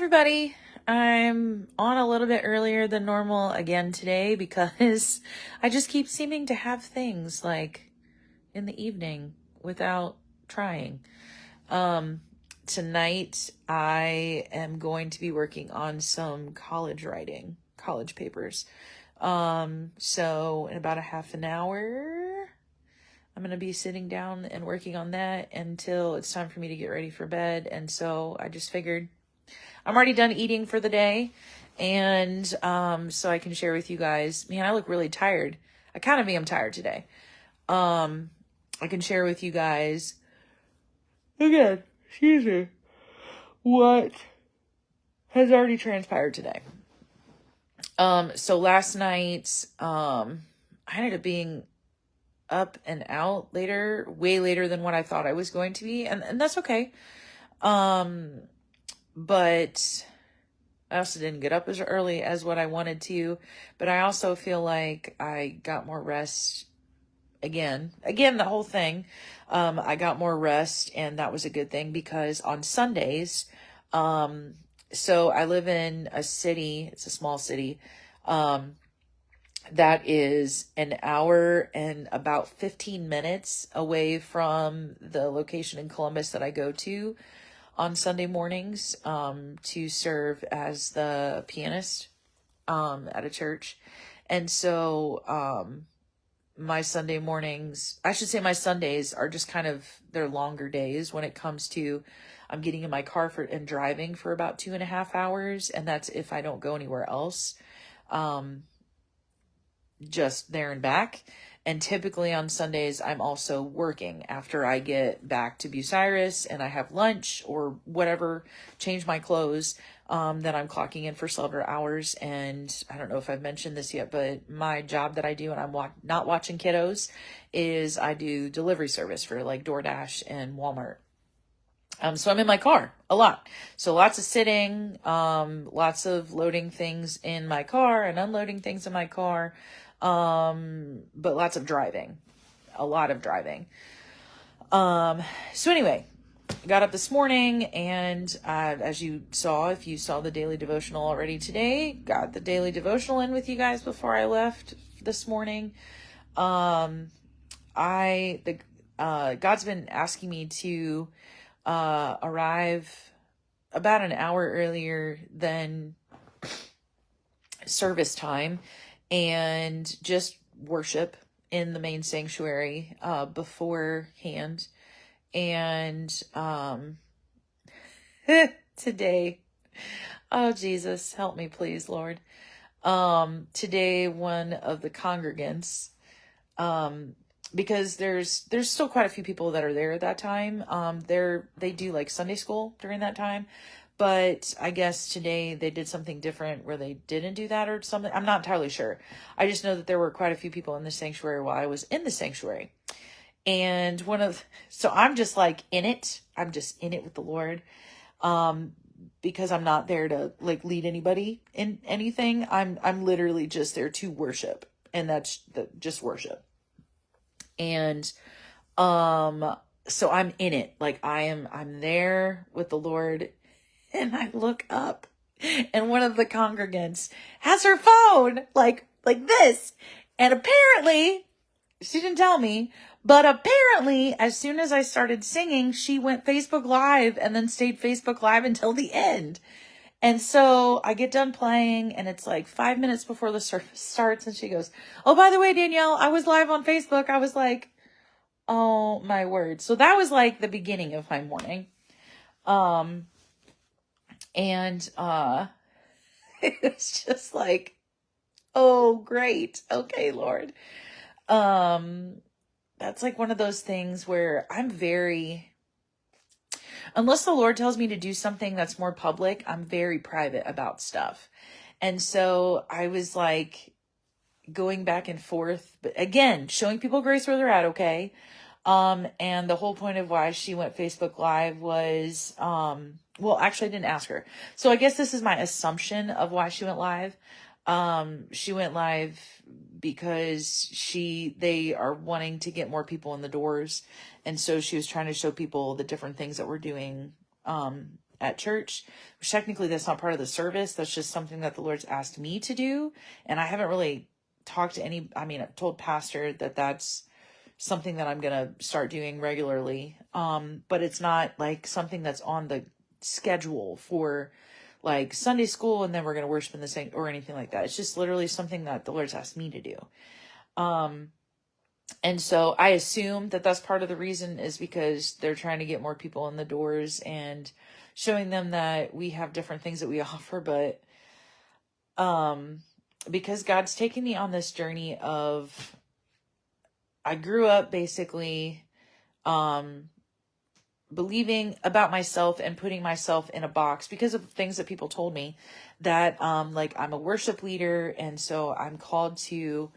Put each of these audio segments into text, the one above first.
everybody. I'm on a little bit earlier than normal again today because I just keep seeming to have things like in the evening without trying. Um, Tonight I am going to be working on some college writing, college papers. So in about a half an hour, I'm going to be sitting down and working on that until it's time for me to get ready for bed. And so I just figured I'm already done eating for the day. And so I can share with you guys. Man, I look really tired. I kind of am tired today. I can share with you guys. Again, excuse me. What has already transpired today. So last night, I ended up being up and out later, way later than what I thought I was going to be. And that's okay. But I also didn't get up as early as what I wanted to, but I also feel like I got more rest again, the whole thing. I got more rest, and that was a good thing because on Sundays, so I live in a city, it's a small city, that is an hour and about 15 minutes away from the location in Columbus that I go to on Sunday mornings, to serve as the pianist, at a church. And so, my Sunday mornings, I should say my Sundays are just kind of, they're longer days when it comes to, I'm getting in my car and driving for about 2.5 hours. And that's if I don't go anywhere else, just there and back. And typically on Sundays, I'm also working after I get back to Bucyrus and I have lunch or whatever, change my clothes. Then I'm clocking in for several hours. And I don't know if I've mentioned this yet, but my job that I do when I'm not watching kiddos is I do delivery service for like DoorDash and Walmart. So I'm in my car a lot. So lots of sitting, lots of loading things in my car and unloading things in my car. But lots of driving, a lot of driving. So anyway, got up this morning and, as you saw, if you saw the daily devotional already today, got the daily devotional in with you guys before I left this morning. God's been asking me to, arrive about an hour earlier than service time and just worship in the main sanctuary beforehand. And today, oh Jesus, help me please, Lord. Today one of the congregants, because there's still quite a few people that are there at that time. They do like Sunday school during that time. But I guess today they did something different where they didn't do that or something. I'm not entirely sure. I just know that there were quite a few people in the sanctuary while I was in the sanctuary. And so I'm just like in it. I'm just in it with the Lord. Because I'm not there to like lead anybody in anything. I'm literally just there to worship. And that's just worship. And, so I'm in it. Like I'm there with the Lord. And I look up and one of the congregants has her phone like this. And apparently, she didn't tell me, but apparently as soon as I started singing, she went Facebook Live and then stayed Facebook Live until the end. And so I get done playing and it's like 5 minutes before the service starts. And she goes, "Oh, by the way, Danielle, I was live on Facebook." I was like, oh my word. So that was like the beginning of my morning. And it's just like, oh great, okay, Lord. That's like one of those things where unless the Lord tells me to do something that's more public, I'm very private about stuff. And so I was like going back and forth, but again, showing people grace where they're at, okay? And the whole point of why she went Facebook Live was, well, actually I didn't ask her. So I guess this is my assumption of why she went live. She went live because they are wanting to get more people in the doors. And so she was trying to show people the different things that we're doing, at church, which technically that's not part of the service. That's just something that the Lord's asked me to do. And I haven't really talked to I've told pastor that that's something that I'm going to start doing regularly. But it's not like something that's on the schedule for like Sunday school and then we're going to worship in the same or anything like that. It's just literally something that the Lord's asked me to do. And so I assume that that's part of the reason is because they're trying to get more people in the doors and showing them that we have different things that we offer. But, because God's taking me on this journey of, I grew up basically, believing about myself and putting myself in a box because of things that people told me that, like I'm a worship leader. And so I'm called to,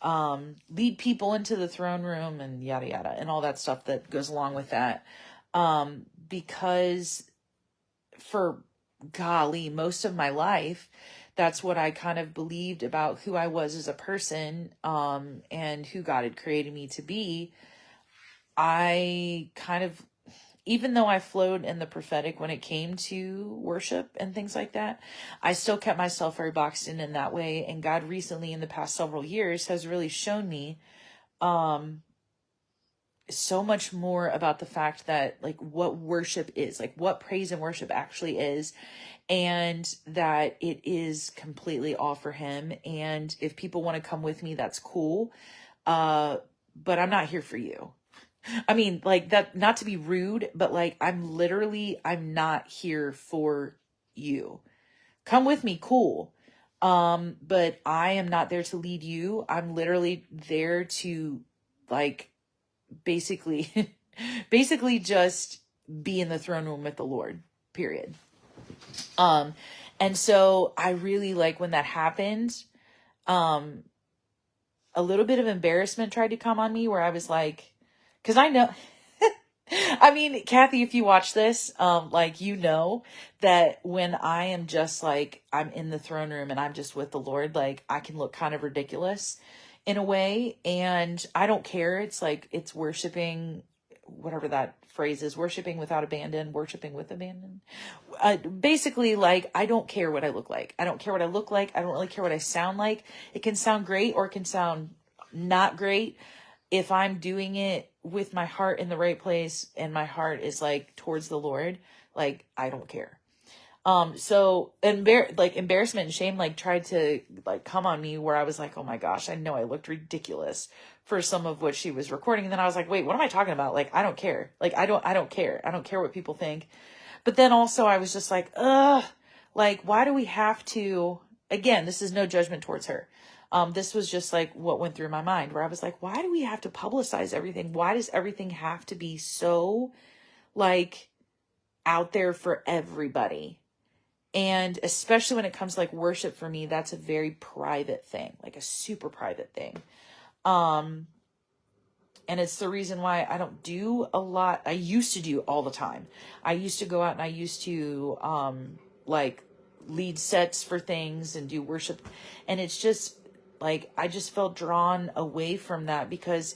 lead people into the throne room and yada, yada, and all that stuff that goes along with that. Because for golly, most of my life, that's what I kind of believed about who I was as a person, and who God had created me to be. I kind of, even though I flowed in the prophetic when it came to worship and things like that, I still kept myself very boxed in that way. And God recently in the past several years has really shown me, so much more about the fact that like what worship is, like what praise and worship actually is, and that it is completely all for him. And if people want to come with me, that's cool. But I'm not here for you. Like that, not to be rude, but like, I'm not here for you. Come with me. Cool. But I am not there to lead you. I'm literally there to like, basically, basically just be in the throne room with the Lord, period. And so I really like when that happened, a little bit of embarrassment tried to come on me where I was like, cause I know, Kathy, if you watch this, like, you know, that when I am just like, I'm in the throne room and I'm just with the Lord, like I can look kind of ridiculous in a way. And I don't care. It's like, it's worshiping, whatever that phrase is, worshiping without abandon, worshiping with abandon. Basically, like, I don't care what I look like. I don't care what I look like. I don't really care what I sound like. It can sound great or it can sound not great. If I'm doing it with my heart in the right place and my heart is like towards the Lord, like, I don't care. So embarrassment and shame, like tried to like come on me where I was like, oh my gosh, I know I looked ridiculous for some of what she was recording. And then I was like, wait, what am I talking about? Like, I don't care. Like, I don't care. I don't care what people think. But then also I was just like, like, why do we have to, again, this is no judgment towards her. This was just like what went through my mind where I was like, why do we have to publicize everything? Why does everything have to be so like out there for everybody? And especially when it comes to like worship, for me, that's a very private thing, like a super private thing. And it's the reason why I don't do a lot. I used to do all the time. I used to go out and I used to, like lead sets for things and do worship. And it's just like, I just felt drawn away from that because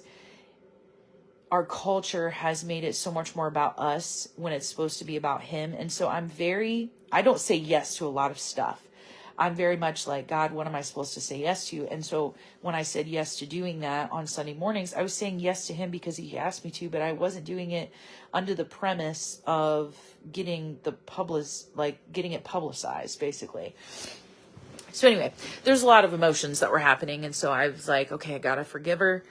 our culture has made it so much more about us when it's supposed to be about him. And so I don't say yes to a lot of stuff. I'm very much like, God, what am I supposed to say yes to? And so when I said yes to doing that on Sunday mornings, I was saying yes to him because he asked me to, but I wasn't doing it under the premise of getting it publicized, basically. So anyway, there's a lot of emotions that were happening. And so I was like, okay, I gotta forgive her.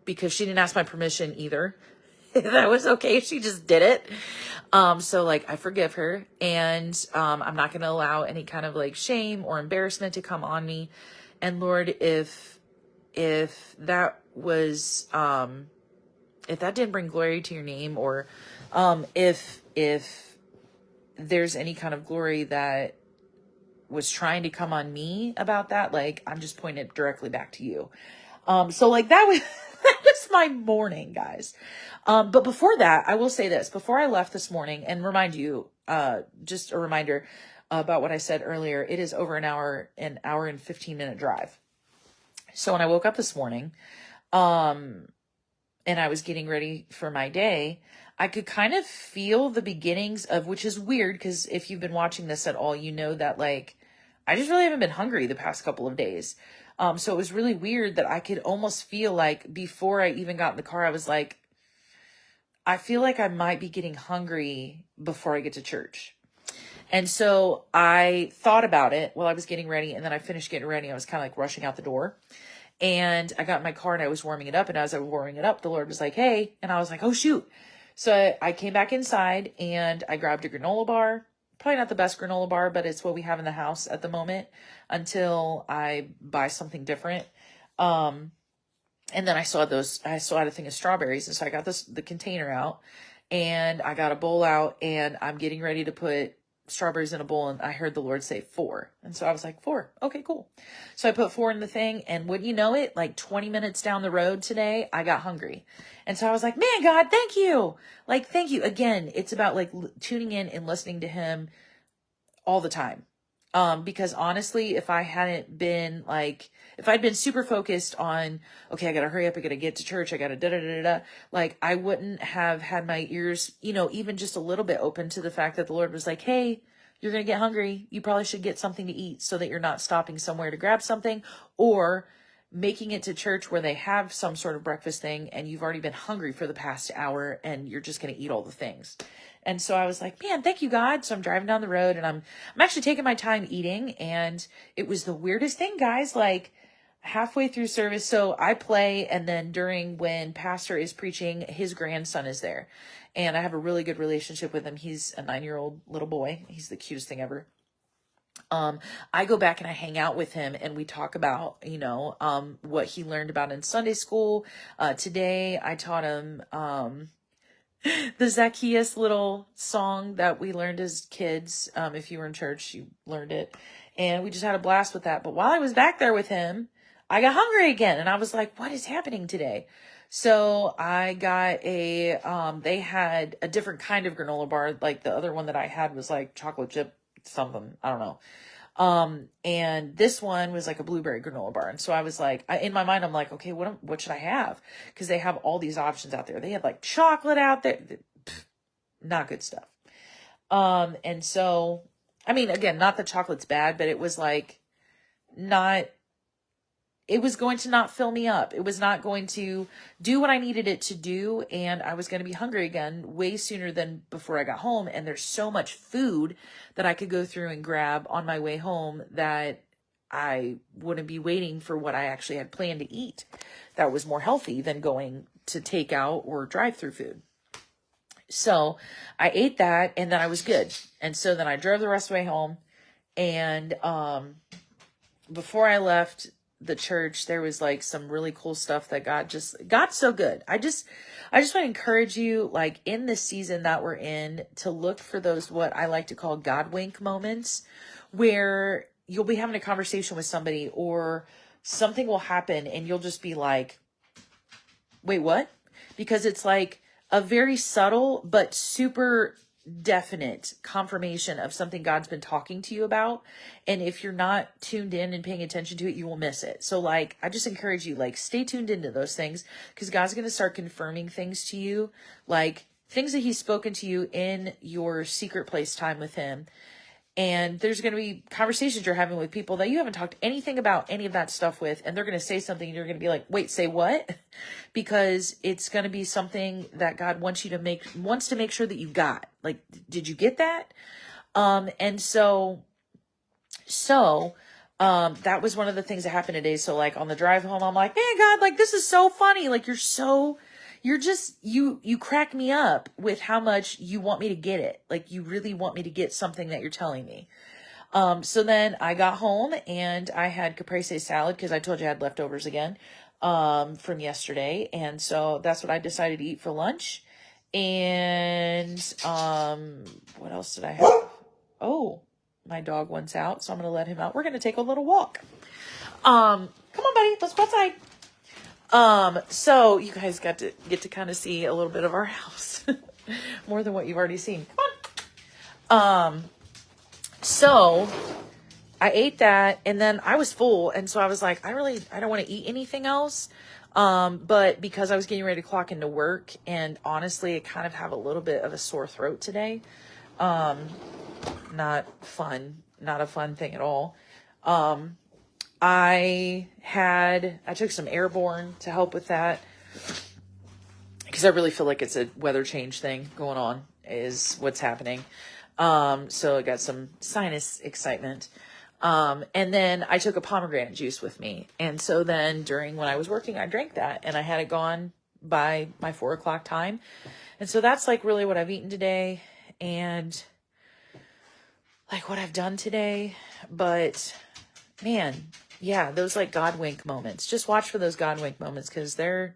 Because she didn't ask my permission either. That was okay. She just did it. So like, I forgive her, and, I'm not going to allow any kind of like shame or embarrassment to come on me. And Lord, if that was, if that didn't bring glory to your name, or, if there's any kind of glory that was trying to come on me about that, like, I'm just pointing it directly back to you. So like that was, that was my morning, guys. But before that, I will say this, before I left this morning, and remind you, just a reminder about what I said earlier, it is over an hour and 15-minute drive. So when I woke up this morning, and I was getting ready for my day, I could kind of feel the beginnings of, which is weird because if you've been watching this at all, you know that like I just really haven't been hungry the past couple of days. So it was really weird that I could almost feel like before I even got in the car, I was like, I feel like I might be getting hungry before I get to church. And so I thought about it while I was getting ready, and then I finished getting ready. I was kind of like rushing out the door, and I got in my car and I was warming it up. And as I was warming it up, the Lord was like, hey, and I was like, oh shoot. So I came back inside and I grabbed a granola bar. Probably not the best granola bar, but it's what we have in the house at the moment until I buy something different. And then I still had a thing of strawberries. And so I got the container out, and I got a bowl out, and I'm getting ready to put strawberries in a bowl. And I heard the Lord say 4. And so I was like, 4. Okay, cool. So I put 4 in the thing. And wouldn't you know it, like 20 minutes down the road today, I got hungry. And so I was like, man, God, thank you. Like, thank you. Again, it's about like tuning in and listening to him all the time. Because honestly, if I'd been super focused on, okay, I gotta hurry up, I gotta get to church, I gotta da-da-da-da-da, like I wouldn't have had my ears, even just a little bit open to the fact that the Lord was like, hey, you're gonna get hungry. You probably should get something to eat so that you're not stopping somewhere to grab something or making it to church where they have some sort of breakfast thing and you've already been hungry for the past hour and you're just going to eat all the things. And so I was like, man, thank you, God. So I'm driving down the road and I'm actually taking my time eating. And it was the weirdest thing, guys, like halfway through service. So I play. And then when pastor is preaching, his grandson is there and I have a really good relationship with him. He's a 9-year-old little boy. He's the cutest thing ever. I go back and I hang out with him and we talk about, what he learned about in Sunday school. Today I taught him, the Zacchaeus little song that we learned as kids. If you were in church, you learned it, and we just had a blast with that. But while I was back there with him, I got hungry again, and I was like, what is happening today? So I got they had a different kind of granola bar. Like the other one that I had was like chocolate chip something. I don't know. And this one was like a blueberry granola bar. And so I was like, in my mind, I'm like, okay, what should I have? Cause they have all these options out there. They had like chocolate out there. Not good stuff. And so, I mean, again, not that chocolate's bad, but it was like it was going to not fill me up. It was not going to do what I needed it to do. And I was going to be hungry again way sooner than before I got home. And there's so much food that I could go through and grab on my way home that I wouldn't be waiting for what I actually had planned to eat. That was more healthy than going to takeout or drive-through food. So I ate that and then I was good. And so then I drove the rest of the way home. And before I left the church, there was like some really cool stuff that got so good. I just want to encourage you, like in this season that we're in, to look for those, what I like to call God wink moments, where you'll be having a conversation with somebody or something will happen and you'll just be like, wait, what? Because it's like a very subtle, but super definite confirmation of something God's been talking to you about. And if you're not tuned in and paying attention to it, you will miss it. So like, I just encourage you, like, stay tuned into those things because God's going to start confirming things to you, like things that he's spoken to you in your secret place time with him. And there's going to be conversations you're having with people that you haven't talked anything about any of that stuff with. And they're going to say something and you're going to be like, wait, say what? Because it's going to be something that God wants to make sure that you got. Like, did you get that? And so that was one of the things that happened today. So like on the drive home, I'm like, man, God, like, this is so funny. Like, you crack me up with how much you want me to get it. Like, you really want me to get something that you're telling me. So then I got home and I had caprese salad because I told you I had leftovers again, from yesterday. And so that's what I decided to eat for lunch. And, what else did I have? Oh, my dog wants out, so I'm going to let him out. We're going to take a little walk. Come on, buddy, let's go outside. So you guys get to kind of see a little bit of our house more than what you've already seen. Come on. So I ate that and then I was full. And so I was like, I don't want to eat anything else. But because I was getting ready to clock into work, and honestly, I kind of have a little bit of a sore throat today. Not fun, not a fun thing at all. I took some Airborne to help with that, because I really feel like it's a weather change thing going on is what's happening. So I got some sinus excitement. And then I took a pomegranate juice with me. And so then when I was working, I drank that, and I had it gone by my 4:00 time. And so that's like really what I've eaten today and like what I've done today. But man, yeah, those like God wink moments, just watch for those God wink moments, because they're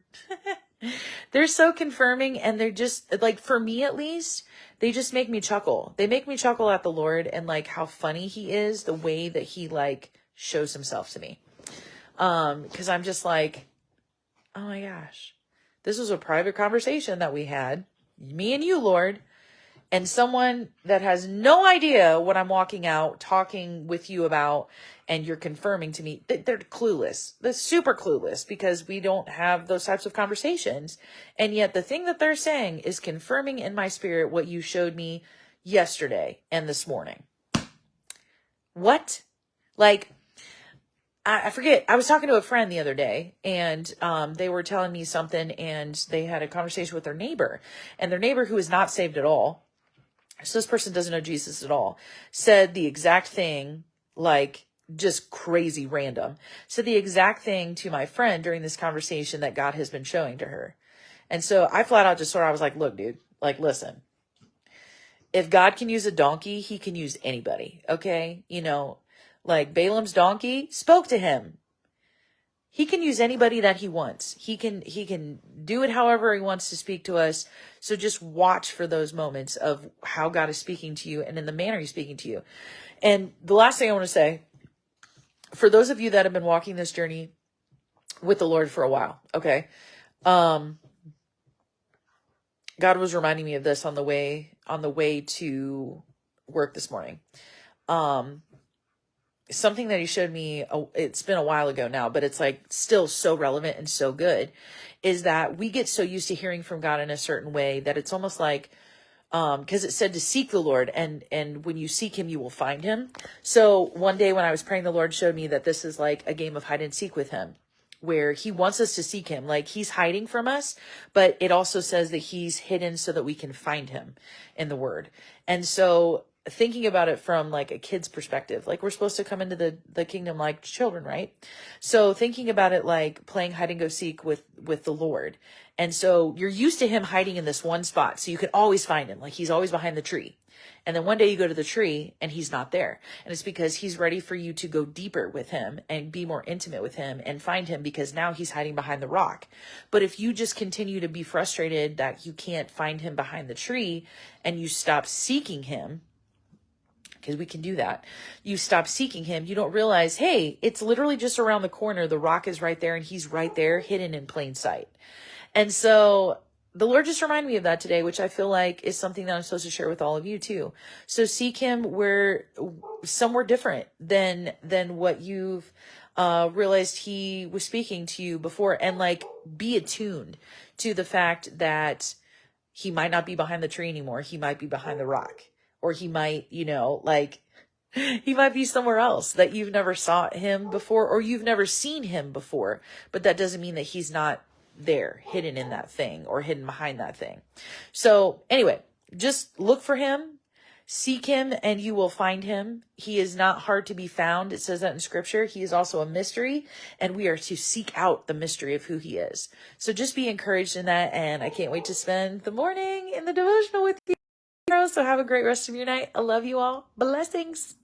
so confirming, and they're just like, for me at least, they just make me chuckle. They make me chuckle at the Lord and like how funny he is, the way that he like shows himself to me. Cause I'm just like, oh my gosh, this was a private conversation that we had, me and you, Lord, and someone that has no idea what I'm walking out talking with you about, and you're confirming to me that they're clueless. They're super clueless, because we don't have those types of conversations. And yet the thing that they're saying is confirming in my spirit what you showed me yesterday and this morning. What? Like, I forget. I was talking to a friend the other day, and they were telling me something, and they had a conversation with their neighbor, and their neighbor, who is not saved at all, so this person doesn't know Jesus at all, said the exact thing, like just crazy random, said the exact thing to my friend during this conversation that God has been showing to her. And so I flat out just I was like, look, dude, like, listen, if God can use a donkey, he can use anybody. Okay. You know, like Balaam's donkey spoke to him. He can use anybody that he wants. He can do it however he wants to speak to us. So just watch for those moments of how God is speaking to you and in the manner he's speaking to you. And the last thing I want to say, for those of you that have been walking this journey with the Lord for a while, okay, God was reminding me of this on the way to work this morning. Something that he showed me, it's been a while ago now, but it's like still so relevant and so good, is that we get so used to hearing from God in a certain way that it's almost like, because it said to seek the Lord, and when you seek him, you will find him. So one day when I was praying, the Lord showed me that this is like a game of hide and seek with him, where he wants us to seek him. Like, he's hiding from us, but it also says that he's hidden so that we can find him in the word. And so thinking about it from like a kid's perspective, like we're supposed to come into the kingdom like children, right? So thinking about it like playing hide and go seek with the Lord. And so you're used to him hiding in this one spot, so you can always find him. Like, he's always behind the tree. And then one day you go to the tree and he's not there. And it's because he's ready for you to go deeper with him and be more intimate with him and find him, because now he's hiding behind the rock. But if you just continue to be frustrated that you can't find him behind the tree, and you stop seeking him, because we can do that, you stop seeking him, you don't realize, hey, it's literally just around the corner. The rock is right there, and he's right there, hidden in plain sight. And so the Lord just reminded me of that today, which I feel like is something that I'm supposed to share with all of you too. So seek him somewhere different than what you've realized he was speaking to you before, and like be attuned to the fact that he might not be behind the tree anymore. He might be behind the rock, or he might, like he might be somewhere else that you've never saw him before, or you've never seen him before. But that doesn't mean that he's not there, hidden in that thing or hidden behind that thing. So anyway, just look for him, seek him, and you will find him. He is not hard to be found. It says that in scripture. He is also a mystery, and we are to seek out the mystery of who he is. So just be encouraged in that. And I can't wait to spend the morning in the devotional with you. So have a great rest of your night. I love you all. Blessings.